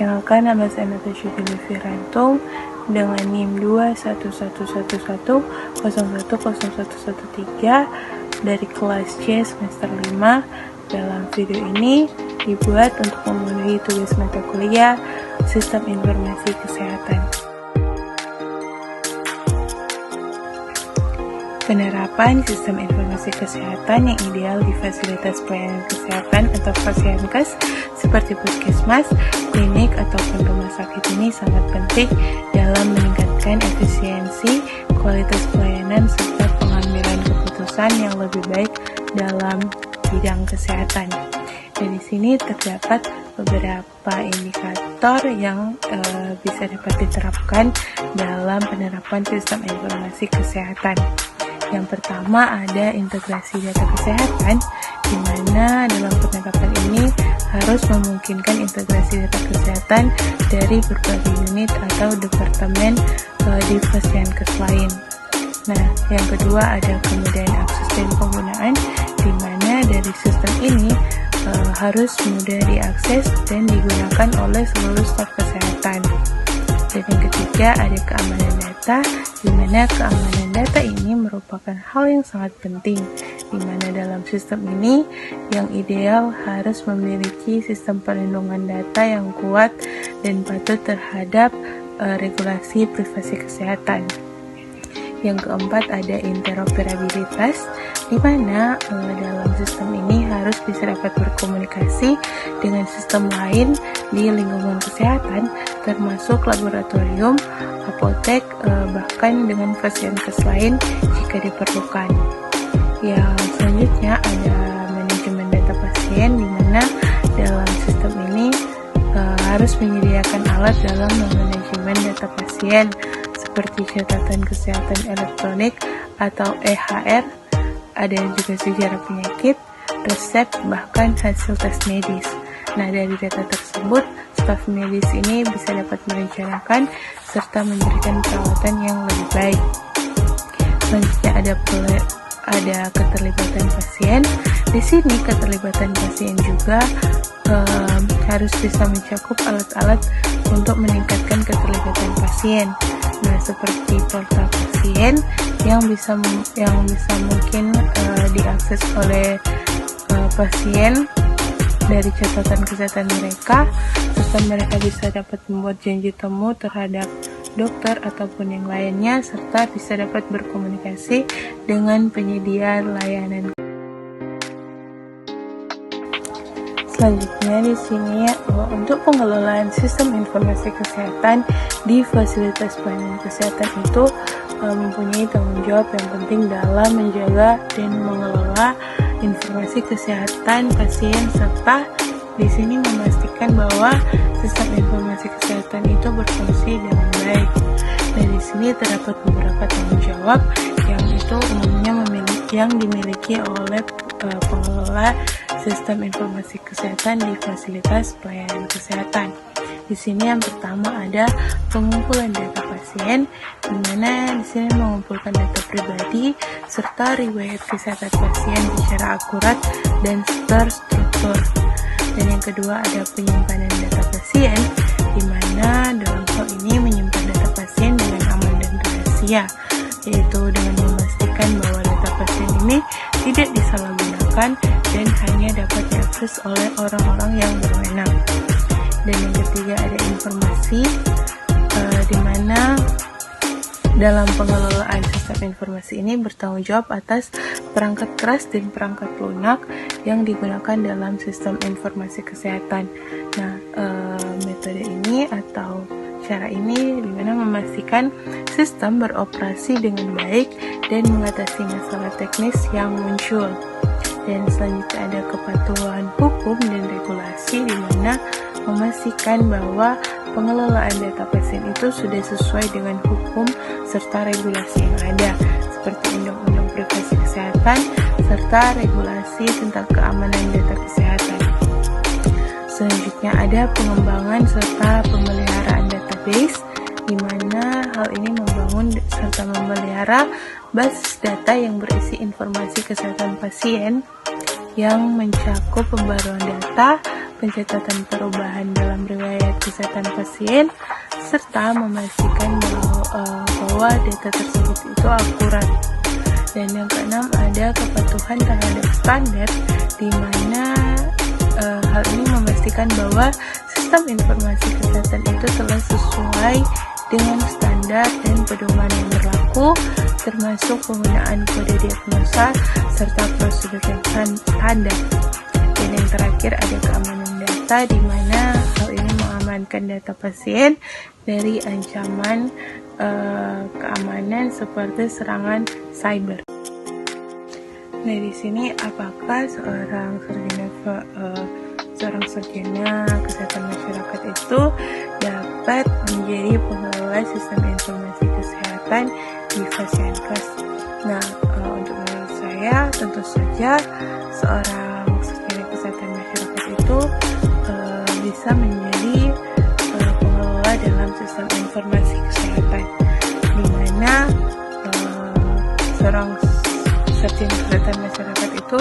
Perkenalkan, nama saya Natasha Dewi Firantung dengan NIM 21110101013 dari kelas C semester 5. Dalam video ini dibuat untuk memenuhi tugas mata kuliah Sistem Informasi Kesehatan. Penerapan sistem informasi kesehatan yang ideal di fasilitas pelayanan kesehatan atau Fasienkes seperti puskesmas, klinik, ataupun rumah sakit ini sangat penting dalam meningkatkan efisiensi, kualitas pelayanan, serta pengambilan keputusan yang lebih baik dalam bidang kesehatan. Dan di sini terdapat beberapa indikator yang bisa dapat diterapkan dalam penerapan sistem informasi kesehatan. Yang pertama ada integrasi data kesehatan, di mana dalam penerapan ini harus memungkinkan integrasi data kesehatan dari berbagai unit atau departemen di Fasienkes lain. Nah, yang kedua ada kemudahan akses dan penggunaan, di mana dari sistem ini harus mudah diakses dan digunakan oleh seluruh staf kesehatan. Dan yang ketiga ada keamanan data, di mana keamanan data ini merupakan hal yang sangat penting, di mana dalam sistem ini yang ideal harus memiliki sistem perlindungan data yang kuat dan patuh terhadap regulasi privasi kesehatan. Yang keempat ada interoperabilitas, di mana dalam sistem ini harus bisa dapat berkomunikasi dengan sistem lain di lingkungan kesehatan, termasuk laboratorium, apotek, bahkan dengan Fasienkes lain jika diperlukan. Yang selanjutnya ada manajemen data pasien, di mana dalam sistem ini harus menyediakan alat dalam manajemen data pasien seperti catatan kesehatan elektronik atau EHR, ada juga sejarah penyakit, resep, bahkan hasil tes medis. Nah, dari data tersebut, staf medis ini bisa dapat merencanakan serta memberikan perawatan yang lebih baik. Selanjutnya ada keterlibatan pasien. Di sini keterlibatan pasien juga harus bisa mencakup alat-alat untuk meningkatkan keterlibatan pasien. Nah, seperti portal pasien yang bisa mungkin diakses oleh pasien dari catatan kesehatan mereka, serta mereka bisa dapat membuat janji temu terhadap dokter ataupun yang lainnya, serta bisa dapat berkomunikasi dengan penyedia layanan. Selanjutnya di sini untuk pengelolaan sistem informasi kesehatan di fasilitas pelayanan kesehatan itu mempunyai tanggung jawab yang penting dalam menjaga dan mengelola informasi kesehatan pasien, serta di sini memastikan bahwa sistem informasi kesehatan itu berfungsi dengan baik. Dari sini terdapat beberapa tanggung jawab yang itu umumnya dimiliki oleh pengelola sistem informasi kesehatan di fasilitas pelayanan kesehatan. Di sini yang pertama ada pengumpulan data pasien, di mana di sini mengumpulkan data pribadi serta riwayat kesehatan pasien secara akurat dan terstruktur. Dan yang kedua ada penyimpanan data pasien, di mana dalam hal ini menyimpan data pasien dengan aman dan rahasia, yaitu dengan memastikan bahwa data pasien ini tidak disalahgunakan dan hanya dapat diakses oleh orang-orang yang berwenang. Dan yang ketiga ada informasi, di mana dalam pengelolaan sistem informasi ini bertanggung jawab atas perangkat keras dan perangkat lunak yang digunakan dalam sistem informasi kesehatan. Nah, metode ini atau cara ini dimana memastikan sistem beroperasi dengan baik dan mengatasi masalah teknis yang muncul. Dan selanjutnya ada kepatuhan hukum dan regulasi, di mana memastikan bahwa pengelolaan data pasien itu sudah sesuai dengan hukum serta regulasi yang ada, seperti Undang-Undang Privasi Kesehatan serta regulasi tentang keamanan data kesehatan. Selanjutnya ada pengembangan serta pemeliharaan database, di mana hal ini membangun serta memelihara basis data yang berisi informasi kesehatan pasien yang mencakup pembaruan data, pencatatan perubahan dalam riwayat kesehatan pasien, serta memastikan bahwa data tersebut itu akurat. Dan yang keenam, ada kepatuhan terhadap standar, di mana hal ini memastikan bahwa sistem informasi kesehatan itu telah sesuai dengan standar dan pedoman yang berlaku, termasuk penggunaan kode diagnosa serta prosedur yang standar. Dan yang terakhir, ada keamanan data, di mana hal ini mengamankan data pasien dari ancaman keamanan seperti serangan cyber. Nah, di sini apakah seorang sarjana kesehatan masyarakat itu dapat menjadi pengelola sistem informasi kesehatan di Fasiankes? Nah, untuk menurut saya tentu saja seorang sarjana kesehatan masyarakat itu bisa menjadi pengelola dalam sistem informasi kesehatan, di mana seorang sarjana kesehatan masyarakat itu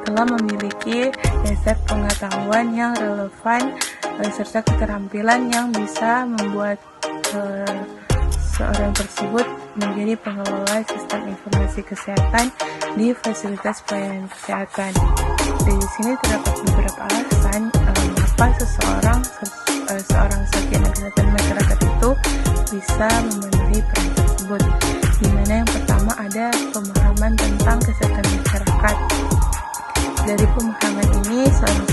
telah memiliki dasar pengetahuan yang relevan serta keterampilan yang bisa membuat seorang tersebut menjadi pengelola sistem informasi kesehatan di fasilitas pelayanan kesehatan. Dari sini terdapat beberapa alasan mengapa seorang sarjana kesehatan masyarakat itu bisa memenuhi peran tersebut. Di mana yang pertama, ada pemahaman tentang kesehatan masyarakat. Dari pemahaman ini, seorang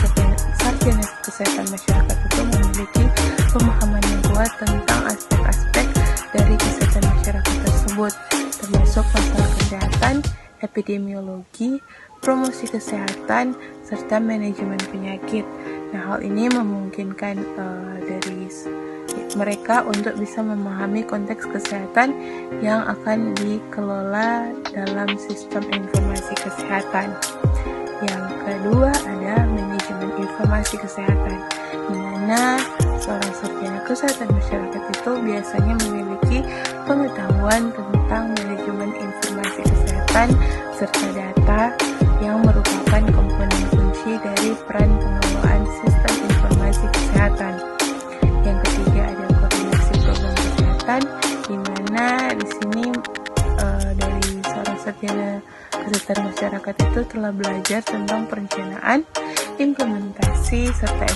sarjana kesehatan masyarakat itu memiliki pemahaman yang kuat tentang aspek-aspek dari kesehatan masyarakat tersebut, termasuk masalah kesehatan, epidemiologi, promosi kesehatan, serta manajemen penyakit. Nah, hal ini memungkinkan dari mereka untuk bisa memahami konteks kesehatan yang akan dikelola dalam sistem informasi kesehatan. Yang kedua, ada manajemen informasi kesehatan, di mana seorang sarjana kesehatan masyarakat itu biasanya memiliki pengetahuan tentang manajemen informasi kesehatan serta data yang merupakan komponen kunci dari peran pengelolaan sistem informasi kesehatan. Yang ketiga, ada koordinasi program kesehatan, di mana di sini dari seorang sarjana kesehatan masyarakat itu telah belajar tentang perencanaan, implementasi, serta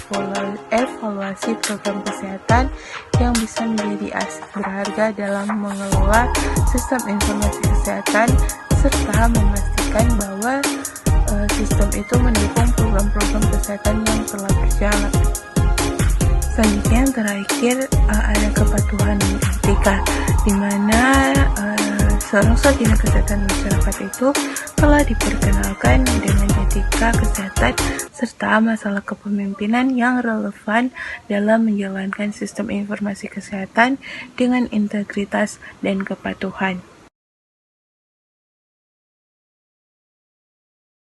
evaluasi program kesehatan yang bisa menjadi aset berharga dalam mengelola sistem informasi kesehatan, serta memastikan bahwa sistem itu mendukung program-program kesehatan yang telah berjalan. Selanjutnya, yang terakhir, ada kepatuhan dan etika, di mana seorang sarjana kesehatan masyarakat itu telah diperkenalkan dengan etika kesehatan serta masalah kepemimpinan yang relevan dalam menjalankan sistem informasi kesehatan dengan integritas dan kepatuhan.